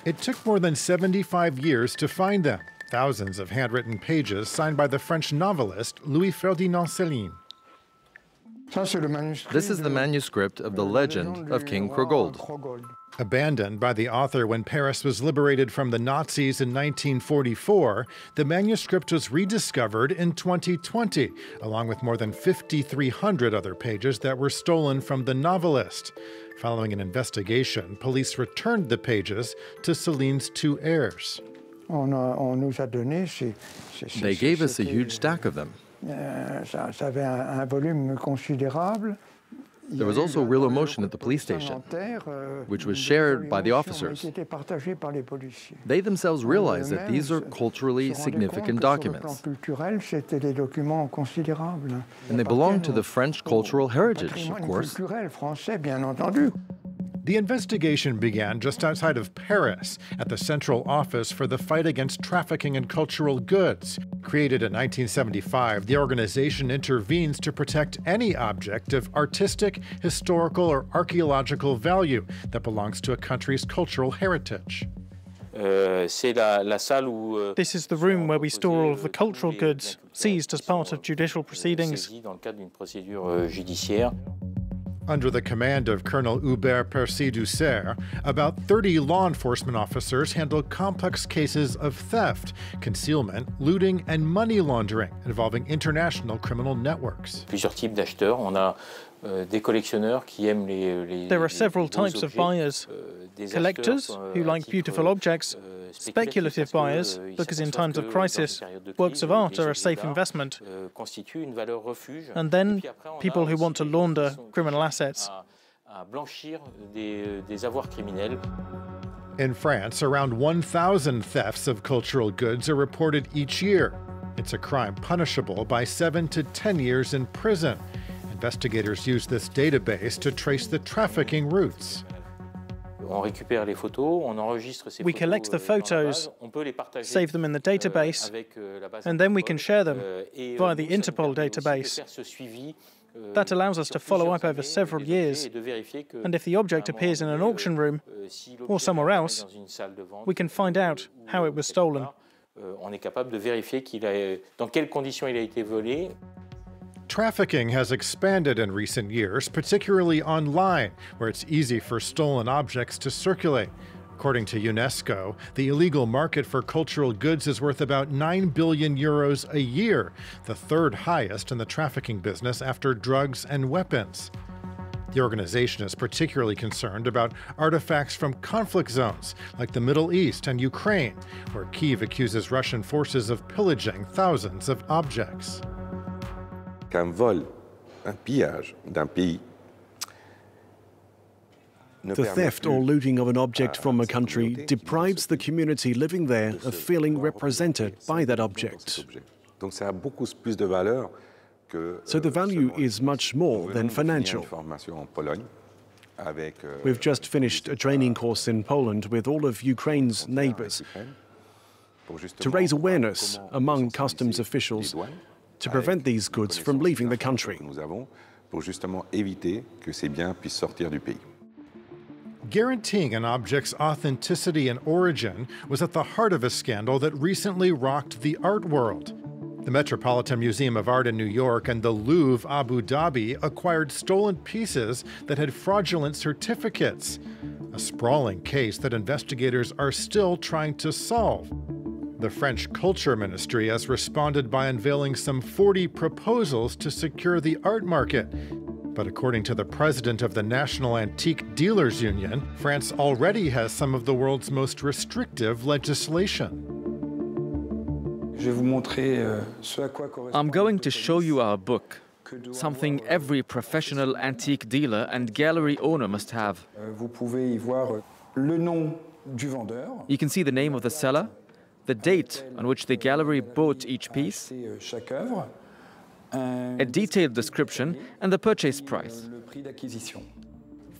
It took more than 75 years to find them. Thousands of handwritten pages signed by the French novelist Louis-Ferdinand Céline. This is the manuscript of the legend of King Krogold. Abandoned by the author when Paris was liberated from the Nazis in 1944, the manuscript was rediscovered in 2020, along with more than 5,300 other pages that were stolen from the novelist. Following an investigation, police returned the pages to Céline's two heirs. They gave us a huge stack of them. There was also real emotion at the police station, which was shared by the officers. They themselves realized that these are culturally significant documents. And they belong to the French cultural heritage, of course. The investigation began just outside of Paris at the Central Office for the Fight Against Trafficking in Cultural Goods. Created in 1975, the organization intervenes to protect any object of artistic, historical, or archaeological value that belongs to a country's cultural heritage. This is the room where we store all of the cultural goods seized as part of judicial proceedings. Under the command of Colonel Hubert Percy-Dussert, about 30 law enforcement officers handle complex cases of theft, concealment, looting, and money laundering involving international criminal networks. There are several types of buyers. Collectors, who like beautiful objects, speculative buyers, because in times of crisis, works of art are a safe investment, and then people who want to launder criminal assets. In France, around 1,000 thefts of cultural goods are reported each year. It's a crime punishable by 7 to 10 years in prison. Investigators use this database to trace the trafficking routes. We collect the photos, save them in the database, and then we can share them via the Interpol database. That allows us to follow up over several years, and if the object appears in an auction room or somewhere else, we can find out how it was stolen. Trafficking has expanded in recent years, particularly online, where it's easy for stolen objects to circulate. According to UNESCO, the illegal market for cultural goods is worth about 9 billion euros a year, the third highest in the trafficking business after drugs and weapons. The organization is particularly concerned about artifacts from conflict zones, like the Middle East and Ukraine, where Kyiv accuses Russian forces of pillaging thousands of objects. Qu'un vol, un pillage d'un pays. The theft or looting of an object from a country deprives the community living there of feeling represented by that object. So the value is much more than financial. We've just finished a training course in Poland with all of Ukraine's neighbors to raise awareness among customs officials to prevent these goods from leaving the country. Guaranteeing an object's authenticity and origin was at the heart of a scandal that recently rocked the art world. The Metropolitan Museum of Art in New York and the Louvre Abu Dhabi acquired stolen pieces that had fraudulent certificates. A sprawling case that investigators are still trying to solve. The French Culture Ministry has responded by unveiling some 40 proposals to secure the art market. But according to the president of the National Antique Dealers Union, France already has some of the world's most restrictive legislation. I'm going to show you our book, something every professional antique dealer and gallery owner must have. You can see the name of the seller, the date on which the gallery bought each piece, a detailed description, and the purchase price.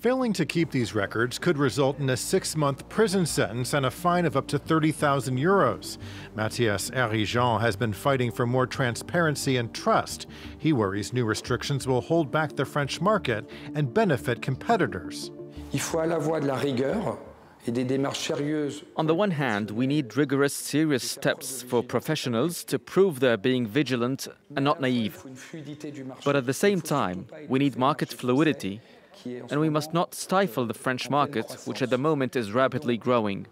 Failing to keep these records could result in a 6-month prison sentence and a fine of up to 30,000 euros. Mathias Erigeant has been fighting for more transparency and trust. He worries new restrictions will hold back the French market and benefit competitors. On the one hand, we need rigorous, serious steps for professionals to prove they're being vigilant and not naive. But at the same time, we need market fluidity, and we must not stifle the French market, which at the moment is rapidly growing.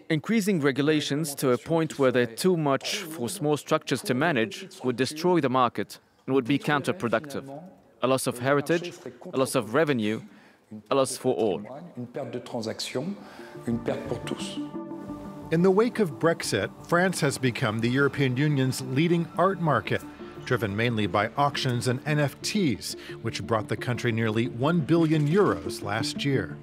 Increasing regulations to a point where they're too much for small structures to manage would destroy the market and would be counterproductive. A loss of heritage, a loss of revenue, a loss for all. In the wake of Brexit, France has become the European Union's leading art market, driven mainly by auctions and NFTs, which brought the country nearly €1 billion last year.